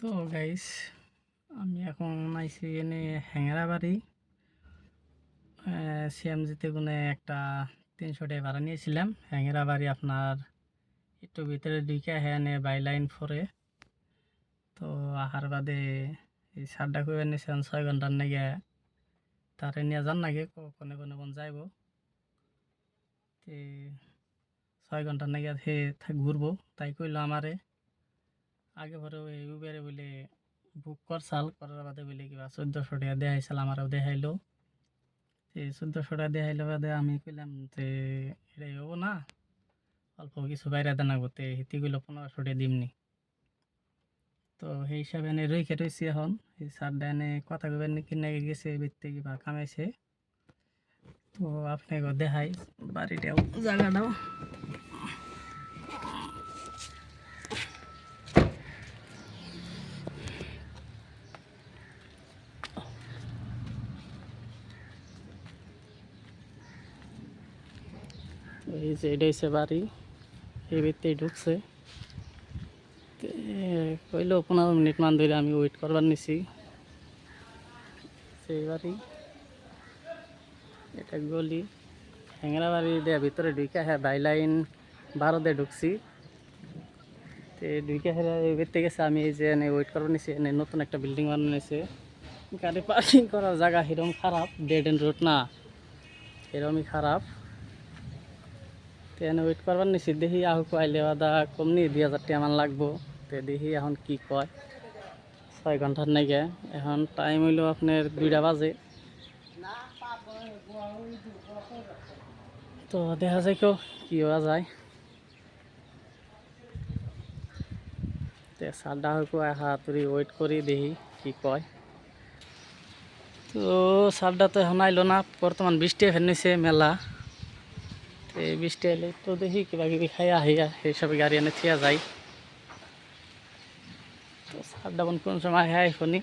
তো গাইস, আমি এখন আইছি এনে হ্যাংরাবাড়ি। সিএমজিতে গুনে একটা 300 টাকা ভাড়া নিয়েছিলাম। হ্যাংরাবাড়ি আপনার একটু ভিতরে ঢুকে হ্যানে বাইলাইন ফোরে। তো আহার বাদে এই সারটা করে নিয়েছিলাম 6 ঘন্টার নাগে। তারে নিয়ে যান নাকি কোনে কোনে কোন যাইব। তে 6 ঘন্টার নাগে সে ঘুরবো, তাই কইলো আমারে। আগে পরে ওই উবেরে বলে বুক করছাল, করার বাদে বলে কিবা 1400 টাকা দেখাইছিল, আমারও দেখাইলো। 1400 টাকা দেখাইলো বাদে আমি কইলাম যে এটাই হবো না, অল্প কিছু বাইরে দেন আগতে হিতিগুলো 1500 টাকা দিমনি। তো সেই হিসাবে এনে রইখে রয়েছি এখন। এই স্যারটা এনে কথা কইবার নি কিনে গেছে, বেরতে কিবা কামাইছে। তো আপনাকে দেখাই বাড়িটাও জায়গাটাও। এই যে এটা হচ্ছে বাড়ি, এই ভিতরেই ঢুকছে। কইলো 15 মিনিট মান ধরে আমি ওয়েট করবার নিছি। সেই বাড়ি, এটা গলি হ্যাংরা বাড়ি দেয়া ভিতরে ঢুকে হ্যাঁ বাইলাইন 12 দিয়ে ঢুকছি। তো ঢুকে হ্যাঁ বেরতে গেছে, আমি এই যে এনে ওয়েট করবার নিছি। এনে নতুন একটা বিল্ডিং বানানো নিয়েছে, গাড়ি পার্কিং করার জায়গা সেরকম খারাপ, ডেড এন্ড রোড না, এরকমই খারাপ। তো এনে ওয়েট করবার নিছি, দেখি আহুক আইলে আদা কমনি 2000 টাকা মান লাগবো। তো দেখি এখন কি কয়। 6 ঘন্টার নাকি এখন টাইম হইলো আপনার 2টা বাজে। তো দেখা যায় কেউ কী হওয়া যায়। তো সারটা হয়তো হাতুড়ি ওয়েট করি দেখি কি কয়। তো সারটা তো এখন আইলো না, বর্তমান বৃষ্টি ফেলনিছে মেলা। তো এই বৃষ্টি এলে তো দেখি কিবা কিবি খাই আহিয়া এইসব গাড়ি এনে থিয়া যায়। তো সারটা কোন সময় আহে শুনি।